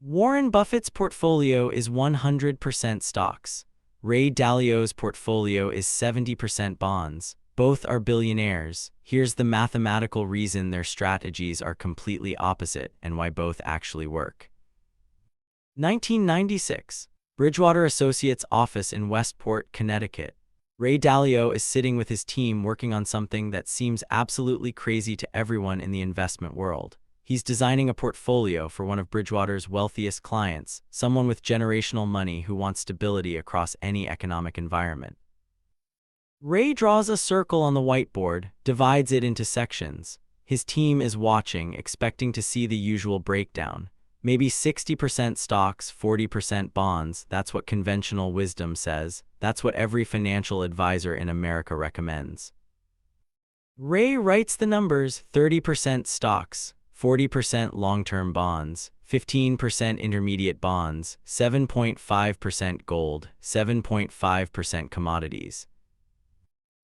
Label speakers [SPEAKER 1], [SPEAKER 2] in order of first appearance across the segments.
[SPEAKER 1] Warren Buffett's portfolio is 100% stocks. Ray Dalio's portfolio is 70% bonds. Both are billionaires. Here's the mathematical reason their strategies are completely opposite and why both actually work. 1996. Bridgewater Associates office in Westport, Connecticut. Ray Dalio is sitting with his team working on something that seems absolutely crazy to everyone in the investment world. He's designing a portfolio for one of Bridgewater's wealthiest clients, someone with generational money who wants stability across any economic environment. Ray draws a circle on the whiteboard, divides it into sections. His team is watching, expecting to see the usual breakdown. Maybe 60% stocks, 40% bonds. That's what conventional wisdom says. That's what every financial advisor in America recommends. Ray writes the numbers: 30% stocks, 40% long-term bonds, 15% intermediate bonds, 7.5% gold, 7.5% commodities.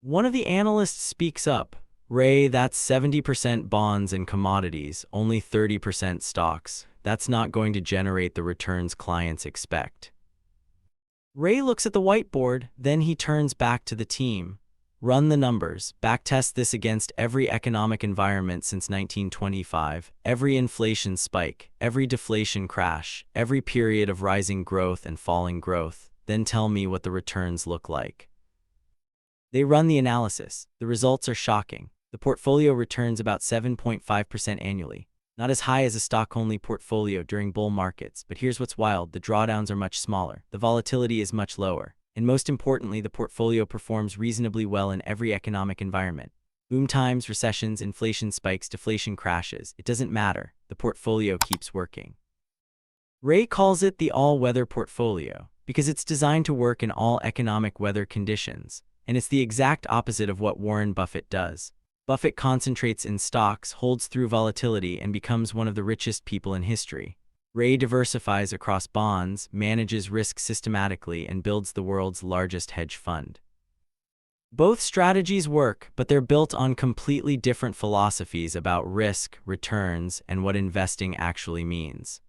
[SPEAKER 1] One of the analysts speaks up. Ray, that's 70% bonds and commodities, only 30% stocks. That's not going to generate the returns clients expect. Ray looks at the whiteboard, then he turns back to the team. Run the numbers, backtest this against every economic environment since 1925, every inflation spike, every deflation crash, every period of rising growth and falling growth, then tell me what the returns look like. They run the analysis. The results are shocking. The portfolio returns about 7.5% annually. Not as high as a stock-only portfolio during bull markets, but here's what's wild: the drawdowns are much smaller, the volatility is much lower, and most importantly, the portfolio performs reasonably well in every economic environment. Boom times, recessions, inflation spikes, deflation crashes, it doesn't matter, the portfolio keeps working. Ray calls it the all-weather portfolio because it's designed to work in all economic weather conditions, and it's the exact opposite of what Warren Buffett does. Buffett concentrates in stocks, holds through volatility, and becomes one of the richest people in history. Ray diversifies across bonds, manages risk systematically, and builds the world's largest hedge fund. Both strategies work, but they're built on completely different philosophies about risk, returns, and what investing actually means.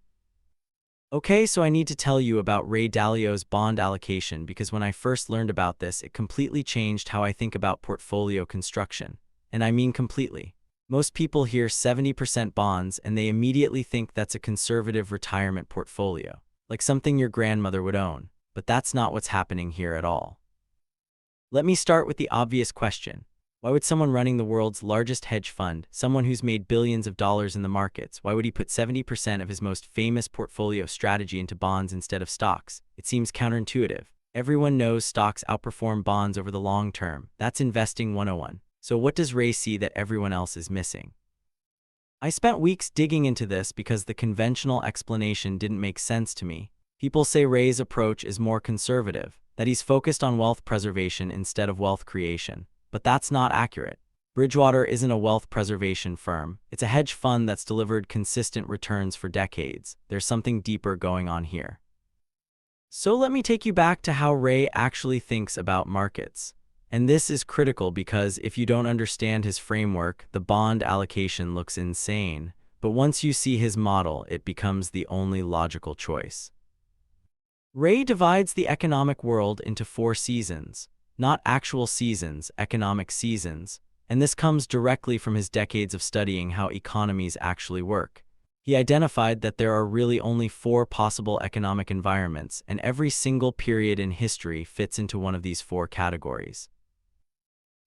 [SPEAKER 1] Okay, so I need to tell you about Ray Dalio's bond allocation because when I first learned about this, it completely changed how I think about portfolio construction. And I mean completely. Most people hear 70% bonds and they immediately think that's a conservative retirement portfolio, like something your grandmother would own. But that's not what's happening here at all. Let me start with the obvious question. Why would someone running the world's largest hedge fund, someone who's made billions of dollars in the markets, why would he put 70% of his most famous portfolio strategy into bonds instead of stocks? It seems counterintuitive. Everyone knows stocks outperform bonds over the long term. That's investing 101. So what does Ray see that everyone else is missing? I spent weeks digging into this because the conventional explanation didn't make sense to me. People say Ray's approach is more conservative, that he's focused on wealth preservation instead of wealth creation. But that's not accurate. Bridgewater isn't a wealth preservation firm. It's a hedge fund that's delivered consistent returns for decades. There's something deeper going on here. So let me take you back to how Ray actually thinks about markets. And this is critical because if you don't understand his framework, the bond allocation looks insane. But once you see his model, it becomes the only logical choice. Ray divides the economic world into 4 seasons. Not actual seasons, economic seasons. And this comes directly from his decades of studying how economies actually work. He identified that there are really only 4 possible economic environments, and every single period in history fits into one of these 4 categories.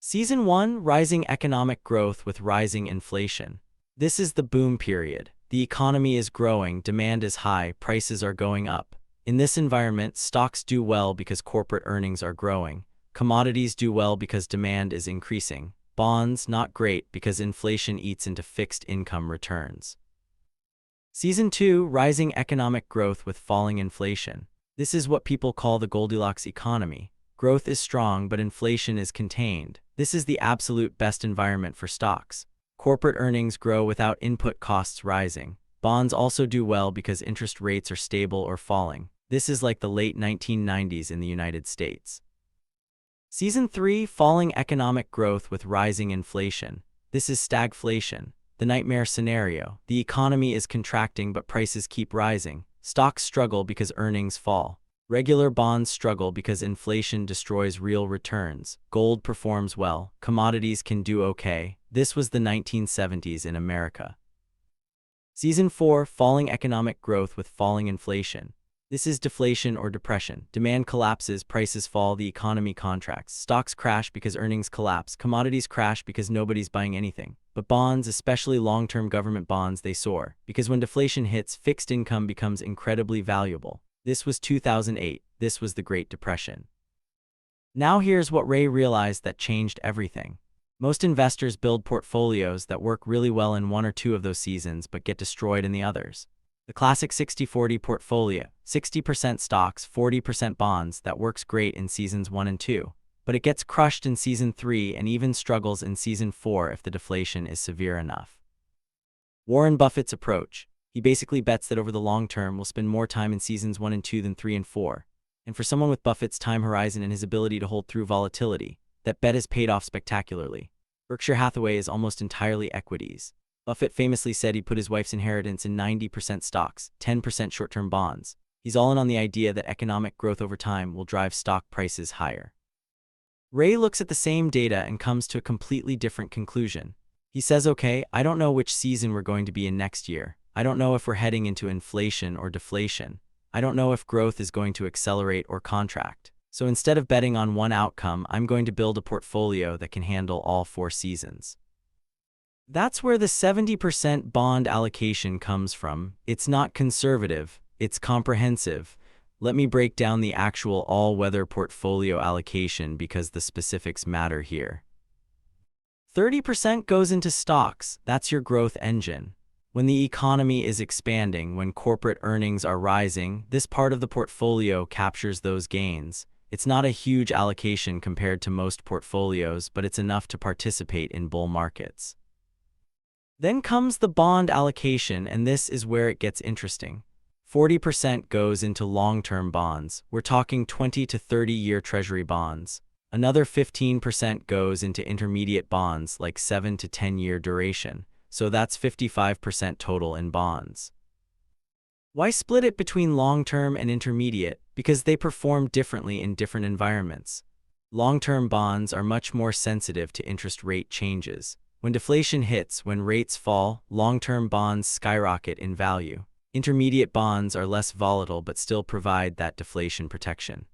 [SPEAKER 1] Season 1, rising economic growth with rising inflation. This is the boom period. The economy is growing, demand is high, prices are going up. In this environment, stocks do well because corporate earnings are growing. Commodities do well because demand is increasing. Bonds, not great because inflation eats into fixed income returns. Season 2, rising economic growth with falling inflation. This is what people call the Goldilocks economy. Growth is strong, but inflation is contained. This is the absolute best environment for stocks. Corporate earnings grow without input costs rising. Bonds also do well because interest rates are stable or falling. This is like the late 1990s in the United States. Season 3, falling economic growth with rising inflation. This is stagflation, the nightmare scenario. The economy is contracting but prices keep rising. Stocks struggle because earnings fall. Regular bonds struggle because inflation destroys real returns. Gold performs well. Commodities can do okay. This was the 1970s in America. Season 4, falling economic growth with falling inflation. This is deflation or depression. Demand collapses, prices fall, the economy contracts. Stocks crash because earnings collapse. Commodities crash because nobody's buying anything. But bonds, especially long-term government bonds, they soar. Because when deflation hits, fixed income becomes incredibly valuable. This was 2008. This was the Great Depression. Now here's what Ray realized that changed everything. Most investors build portfolios that work really well in one or two of those seasons but get destroyed in the others. The classic 60-40 portfolio, 60% stocks, 40% bonds, that works great in seasons 1 and 2, but it gets crushed in season 3 and even struggles in season 4 if the deflation is severe enough. Warren Buffett's approach. He basically bets that over the long term we'll spend more time in seasons 1 and 2 than 3 and 4. And for someone with Buffett's time horizon and his ability to hold through volatility, that bet has paid off spectacularly. Berkshire Hathaway is almost entirely equities. Buffett famously said he put his wife's inheritance in 90% stocks, 10% short-term bonds. He's all in on the idea that economic growth over time will drive stock prices higher. Ray looks at the same data and comes to a completely different conclusion. He says, okay, I don't know which season we're going to be in next year. I don't know if we're heading into inflation or deflation. I don't know if growth is going to accelerate or contract. So instead of betting on one outcome, I'm going to build a portfolio that can handle all 4 seasons. That's where the 70% bond allocation comes from. It's not conservative, it's comprehensive. Let me break down the actual all-weather portfolio allocation because the specifics matter here. 30% goes into stocks. That's your growth engine. When the economy is expanding, when corporate earnings are rising, this part of the portfolio captures those gains. It's not a huge allocation compared to most portfolios, but it's enough to participate in bull markets. Then comes the bond allocation, and this is where it gets interesting. 40% goes into long-term bonds. We're talking 20 to 30-year treasury bonds. Another 15% goes into intermediate bonds, like 7 to 10-year duration. So that's 55% total in bonds. Why split it between long-term and intermediate? Because they perform differently in different environments. Long-term bonds are much more sensitive to interest rate changes. When deflation hits, when rates fall, long-term bonds skyrocket in value. Intermediate bonds are less volatile but still provide that deflation protection.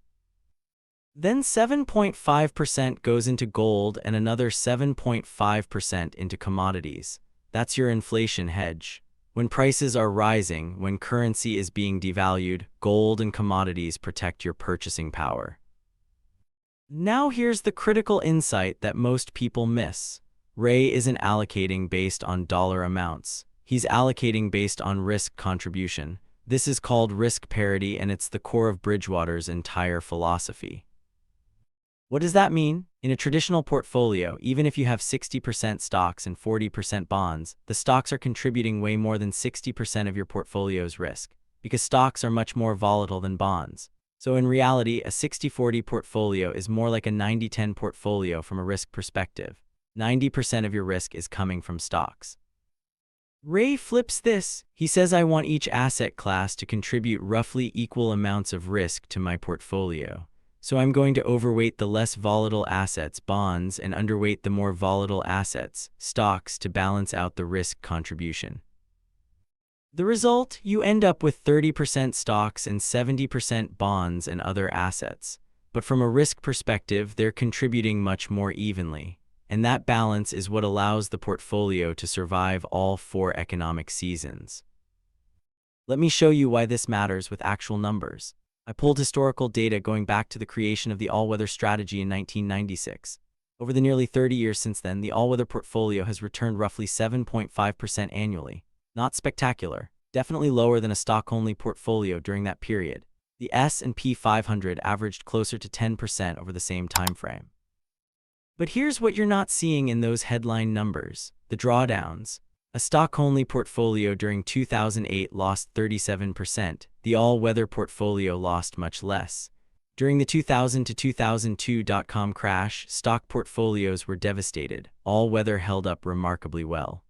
[SPEAKER 1] Then 7.5% goes into gold and another 7.5% into commodities. That's your inflation hedge. When prices are rising, when currency is being devalued, gold and commodities protect your purchasing power. Now here's the critical insight that most people miss. Ray isn't allocating based on dollar amounts. He's allocating based on risk contribution. This is called risk parity, and it's the core of Bridgewater's entire philosophy. What does that mean? In a traditional portfolio, even if you have 60% stocks and 40% bonds, the stocks are contributing way more than 60% of your portfolio's risk, because stocks are much more volatile than bonds. So in reality, a 60-40 portfolio is more like a 90-10 portfolio from a risk perspective. 90% of your risk is coming from stocks. Ray flips this. He says, I want each asset class to contribute roughly equal amounts of risk to my portfolio. So I'm going to overweight the less volatile assets, bonds, and underweight the more volatile assets, stocks, to balance out the risk contribution. The result? You end up with 30% stocks and 70% bonds and other assets. But from a risk perspective, they're contributing much more evenly. And that balance is what allows the portfolio to survive all 4 economic seasons. Let me show you why this matters with actual numbers. I pulled historical data going back to the creation of the all-weather strategy in 1996. Over the nearly 30 years since then, the all-weather portfolio has returned roughly 7.5% annually. Not spectacular, definitely lower than a stock-only portfolio during that period. The S&P 500 averaged closer to 10% over the same time frame. But here's what you're not seeing in those headline numbers: the drawdowns. A stock-only portfolio during 2008 lost 37%. The all-weather portfolio lost much less. During the 2000 to 2002 dot-com crash, stock portfolios were devastated. All-weather held up remarkably well.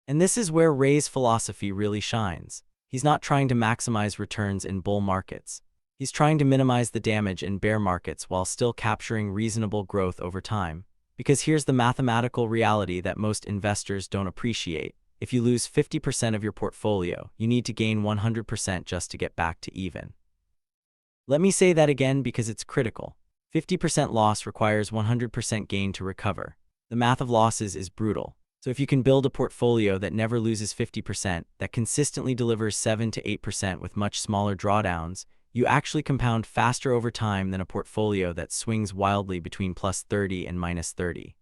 [SPEAKER 1] And this is where Ray's philosophy really shines. He's not trying to maximize returns in bull markets. He's trying to minimize the damage in bear markets while still capturing reasonable growth over time. Because here's the mathematical reality that most investors don't appreciate. If you lose 50% of your portfolio, you need to gain 100% just to get back to even. Let me say that again because it's critical. 50% loss requires 100% gain to recover. The math of losses is brutal. So if you can build a portfolio that never loses 50%, that consistently delivers 7 to 8% with much smaller drawdowns, you actually compound faster over time than a portfolio that swings wildly between plus 30 and minus 30.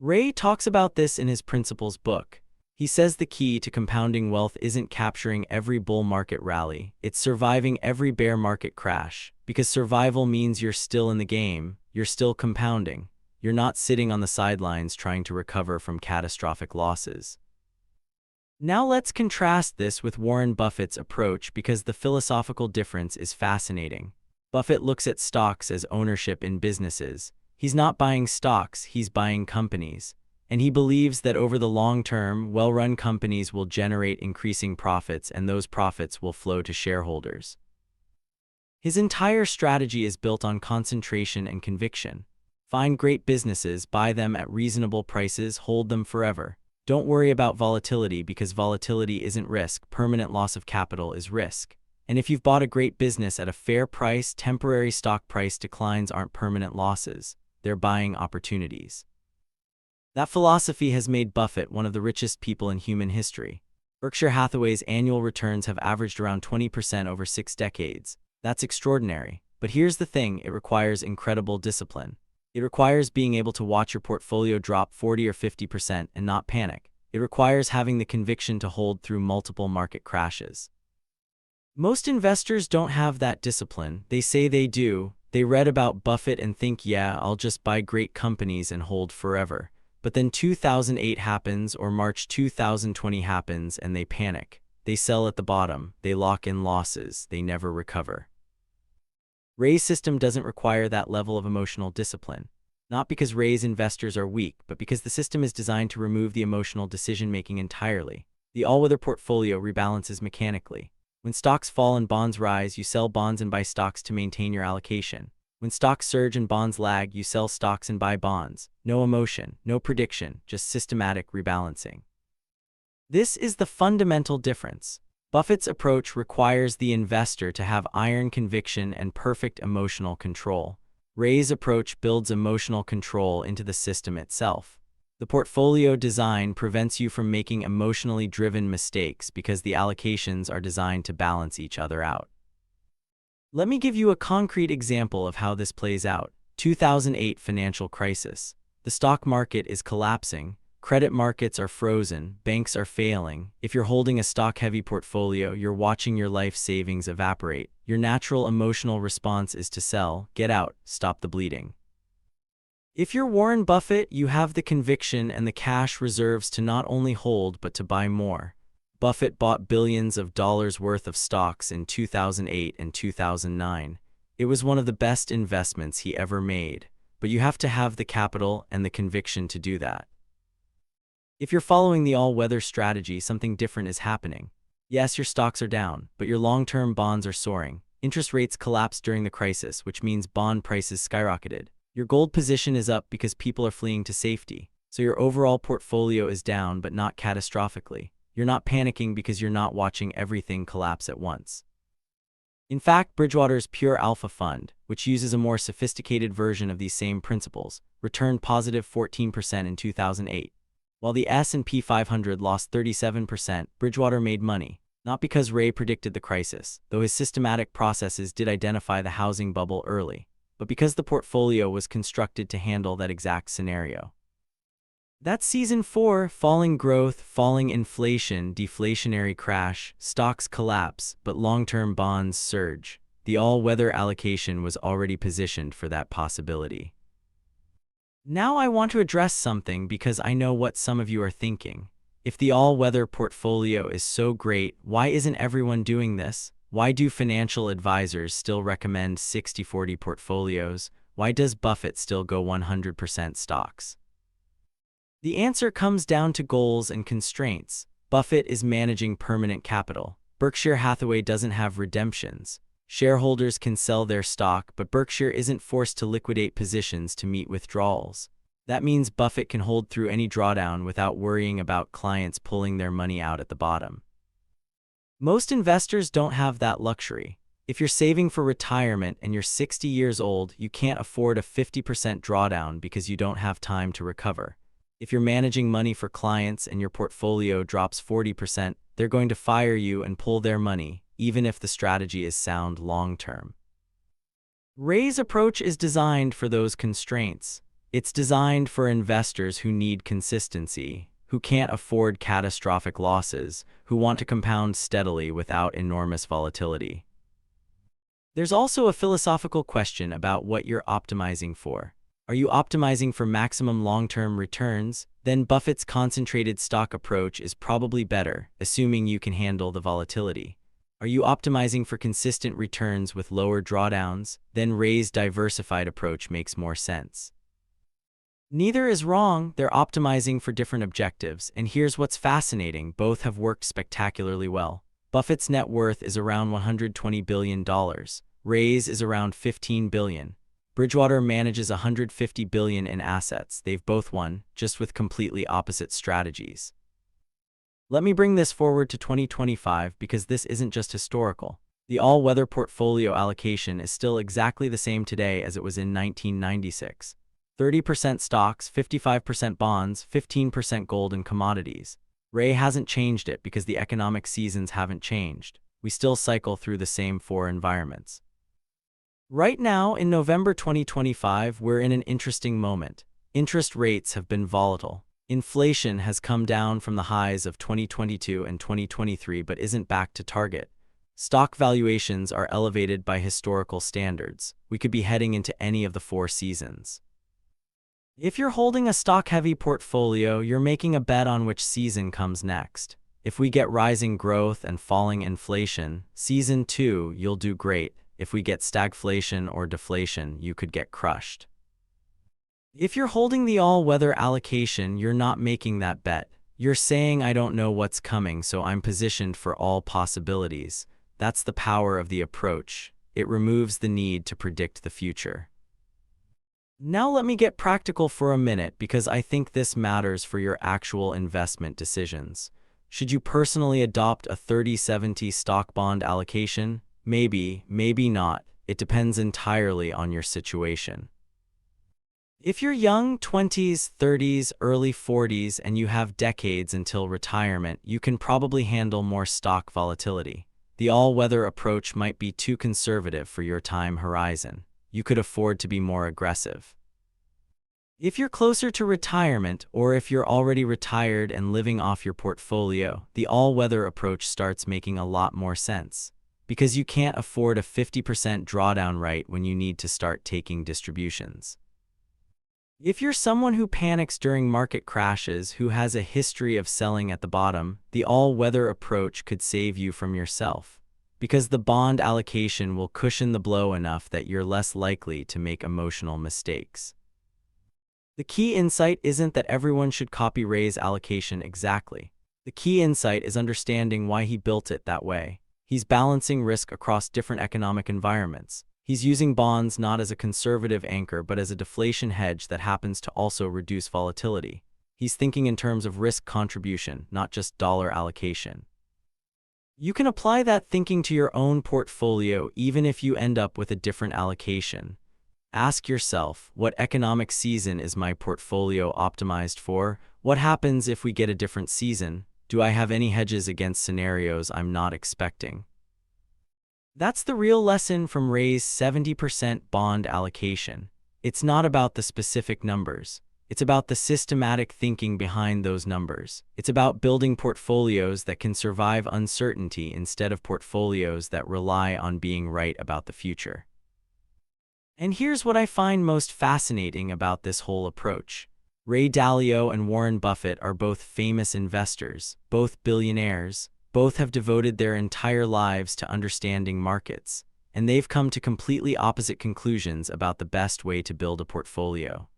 [SPEAKER 1] Ray talks about this in his Principles book. He says the key to compounding wealth isn't capturing every bull market rally, it's surviving every bear market crash, because survival means you're still in the game, you're still compounding, you're not sitting on the sidelines trying to recover from catastrophic losses. Now let's contrast this with Warren Buffett's approach because the philosophical difference is fascinating. Buffett looks at stocks as ownership in businesses. He's not buying stocks, he's buying companies. And he believes that over the long term, well-run companies will generate increasing profits and those profits will flow to shareholders. His entire strategy is built on concentration and conviction. Find great businesses, buy them at reasonable prices, hold them forever. Don't worry about volatility because volatility isn't risk, permanent loss of capital is risk. And if you've bought a great business at a fair price, temporary stock price declines aren't permanent losses, they're buying opportunities. That philosophy has made Buffett one of the richest people in human history. Berkshire Hathaway's annual returns have averaged around 20% over 6 decades. That's extraordinary. But here's the thing, it requires incredible discipline. It requires being able to watch your portfolio drop 40 or 50% and not panic. It requires having the conviction to hold through multiple market crashes. Most investors don't have that discipline. They say they do. They read about Buffett and think, yeah, I'll just buy great companies and hold forever. But then 2008 happens or March 2020 happens and they panic. They sell at the bottom. They lock in losses. They never recover. Ray's system doesn't require that level of emotional discipline. Not because Ray's investors are weak, but because the system is designed to remove the emotional decision-making entirely. The all-weather portfolio rebalances mechanically. When stocks fall and bonds rise, you sell bonds and buy stocks to maintain your allocation. When stocks surge and bonds lag, you sell stocks and buy bonds. No emotion, no prediction, just systematic rebalancing. This is the fundamental difference. Buffett's approach requires the investor to have iron conviction and perfect emotional control. Ray's approach builds emotional control into the system itself. The portfolio design prevents you from making emotionally driven mistakes because the allocations are designed to balance each other out. Let me give you a concrete example of how this plays out. 2008 financial crisis. The stock market is collapsing. Credit markets are frozen. Banks are failing. If you're holding a stock-heavy portfolio, you're watching your life savings evaporate. Your natural emotional response is to sell, get out, stop the bleeding. If you're Warren Buffett, you have the conviction and the cash reserves to not only hold but to buy more. Buffett bought billions of dollars worth of stocks in 2008 and 2009. It was one of the best investments he ever made, but you have to have the capital and the conviction to do that. If you're following the all-weather strategy, something different is happening. Yes, your stocks are down, but your long-term bonds are soaring. Interest rates collapsed during the crisis, which means bond prices skyrocketed. Your gold position is up because people are fleeing to safety. So your overall portfolio is down, but not catastrophically. You're not panicking because you're not watching everything collapse at once. In fact, Bridgewater's Pure Alpha Fund, which uses a more sophisticated version of these same principles, returned positive 14% in 2008. While the S&P 500 lost 37%, Bridgewater made money, not because Ray predicted the crisis, though his systematic processes did identify the housing bubble early, but because the portfolio was constructed to handle that exact scenario. That's Season 4, falling growth, falling inflation, deflationary crash, stocks collapse, but long-term bonds surge. The all-weather allocation was already positioned for that possibility. Now I want to address something because I know what some of you are thinking. If the all-weather portfolio is so great, why isn't everyone doing this? Why do financial advisors still recommend 60-40 portfolios? Why does Buffett still go 100% stocks? The answer comes down to goals and constraints. Buffett is managing permanent capital. Berkshire Hathaway doesn't have redemptions. Shareholders can sell their stock, but Berkshire isn't forced to liquidate positions to meet withdrawals. That means Buffett can hold through any drawdown without worrying about clients pulling their money out at the bottom. Most investors don't have that luxury. If you're saving for retirement and you're 60 years old, you can't afford a 50% drawdown because you don't have time to recover. If you're managing money for clients and your portfolio drops 40%, they're going to fire you and pull their money, even if the strategy is sound long-term. Ray's approach is designed for those constraints. It's designed for investors who need consistency, who can't afford catastrophic losses, who want to compound steadily without enormous volatility. There's also a philosophical question about what you're optimizing for. Are you optimizing for maximum long-term returns? Then Buffett's concentrated stock approach is probably better, assuming you can handle the volatility. Are you optimizing for consistent returns with lower drawdowns? Then Ray's diversified approach makes more sense. Neither is wrong, they're optimizing for different objectives, and here's what's fascinating, both have worked spectacularly well. Buffett's net worth is around $120 billion. Ray's is around $15 billion. Bridgewater manages $150 billion in assets. They've both won, just with completely opposite strategies. Let me bring this forward to 2025 because this isn't just historical. The all-weather portfolio allocation is still exactly the same today as it was in 1996. 30% stocks, 55% bonds, 15% gold and commodities. Ray hasn't changed it because the economic seasons haven't changed. We still cycle through the same four environments. Right now, in November 2025, we're in an interesting moment. Interest rates have been volatile. Inflation has come down from the highs of 2022 and 2023 but isn't back to target. Stock valuations are elevated by historical standards. We could be heading into any of the four seasons. If you're holding a stock-heavy portfolio, you're making a bet on which season comes next. If we get rising growth and falling inflation, season 2, you'll do great. If we get stagflation or deflation, you could get crushed. If you're holding the all-weather allocation, you're not making that bet. You're saying, I don't know what's coming, so I'm positioned for all possibilities. That's the power of the approach. It removes the need to predict the future. Now let me get practical for a minute because I think this matters for your actual investment decisions. Should you personally adopt a 30-70 stock-bond allocation? Maybe, maybe not. It depends entirely on your situation. If you're young, 20s, 30s, early 40s, and you have decades until retirement, you can probably handle more stock volatility. The all-weather approach might be too conservative for your time horizon. You could afford to be more aggressive. If you're closer to retirement, or if you're already retired and living off your portfolio, the all-weather approach starts making a lot more sense. Because you can't afford a 50% drawdown right when you need to start taking distributions. If you're someone who panics during market crashes, who has a history of selling at the bottom, the all-weather approach could save you from yourself. Because the bond allocation will cushion the blow enough that you're less likely to make emotional mistakes. The key insight isn't that everyone should copy Ray's allocation exactly. The key insight is understanding why he built it that way. He's balancing risk across different economic environments. He's using bonds not as a conservative anchor but as a deflation hedge that happens to also reduce volatility. He's thinking in terms of risk contribution, not just dollar allocation. You can apply that thinking to your own portfolio even if you end up with a different allocation. Ask yourself, what economic season is my portfolio optimized for? What happens if we get a different season? Do I have any hedges against scenarios I'm not expecting? That's the real lesson from Ray's 70% bond allocation. It's not about the specific numbers. It's about the systematic thinking behind those numbers. It's about building portfolios that can survive uncertainty instead of portfolios that rely on being right about the future. And here's what I find most fascinating about this whole approach. Ray Dalio and Warren Buffett are both famous investors, both billionaires. Both have devoted their entire lives to understanding markets, and they've come to completely opposite conclusions about the best way to build a portfolio.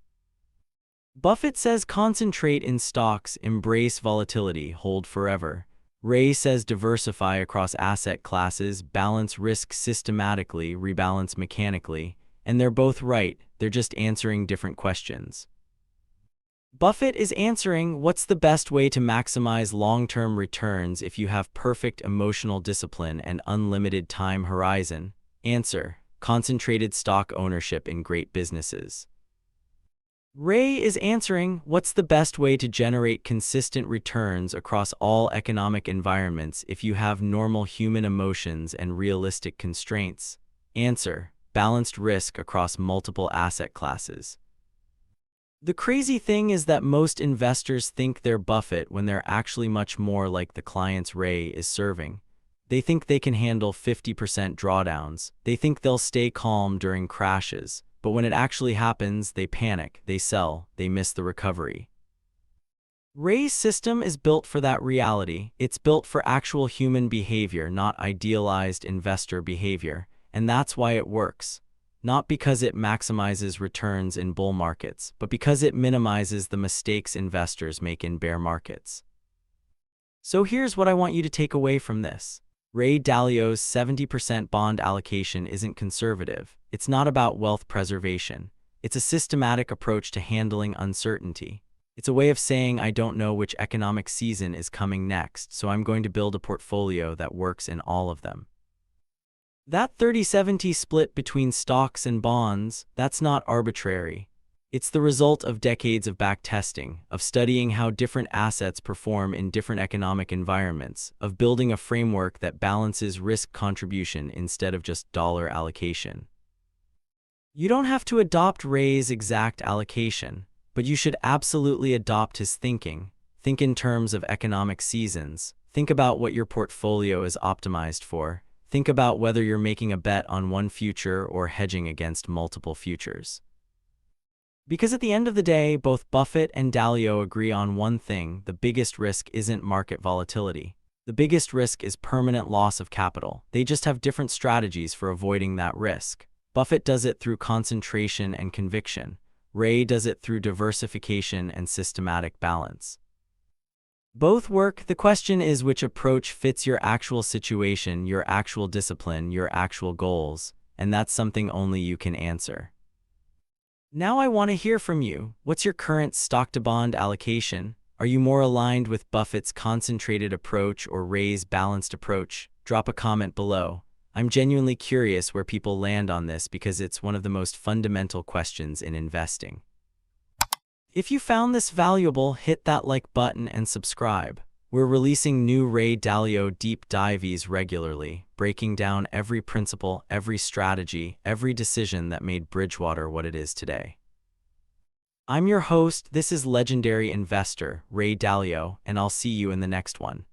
[SPEAKER 1] Buffett says concentrate in stocks, embrace volatility, hold forever. Ray says diversify across asset classes, balance risk systematically, rebalance mechanically, and they're both right, they're just answering different questions. Buffett is answering what's the best way to maximize long-term returns if you have perfect emotional discipline and unlimited time horizon. Answer: concentrated stock ownership in great businesses. Ray is answering what's the best way to generate consistent returns across all economic environments if you have normal human emotions and realistic constraints. Answer: balanced risk across multiple asset classes. The crazy thing is that most investors think they're Buffett when they're actually much more like the clients Ray is serving. They think they can handle 50% drawdowns. They think they'll stay calm during crashes. But when it actually happens, they panic, they sell, they miss the recovery. Ray's system is built for that reality. It's built for actual human behavior, not idealized investor behavior. And that's why it works. Not because it maximizes returns in bull markets, but because it minimizes the mistakes investors make in bear markets. So here's what I want you to take away from this. Ray Dalio's 70% bond allocation isn't conservative. It's not about wealth preservation. It's a systematic approach to handling uncertainty. It's a way of saying I don't know which economic season is coming next, so I'm going to build a portfolio that works in all of them. That 30-70 split between stocks and bonds, that's not arbitrary. It's the result of decades of backtesting, of studying how different assets perform in different economic environments, of building a framework that balances risk contribution instead of just dollar allocation. You don't have to adopt Ray's exact allocation, but you should absolutely adopt his thinking. Think in terms of economic seasons. Think about what your portfolio is optimized for. Think about whether you're making a bet on one future or hedging against multiple futures. Because at the end of the day, both Buffett and Dalio agree on one thing: the biggest risk isn't market volatility. The biggest risk is permanent loss of capital. They just have different strategies for avoiding that risk. Buffett does it through concentration and conviction. Ray does it through diversification and systematic balance. Both work. The question is which approach fits your actual situation, your actual discipline, your actual goals, and that's something only you can answer. Now I want to hear from you. What's your current stock-to-bond allocation? Are you more aligned with Buffett's concentrated approach or Ray's balanced approach? Drop a comment below. I'm genuinely curious where people land on this because it's one of the most fundamental questions in investing. If you found this valuable, hit that like button and subscribe. We're releasing new Ray Dalio deep dives regularly, breaking down every principle, every strategy, every decision that made Bridgewater what it is today. I'm your host, this is legendary investor, Ray Dalio, and I'll see you in the next one.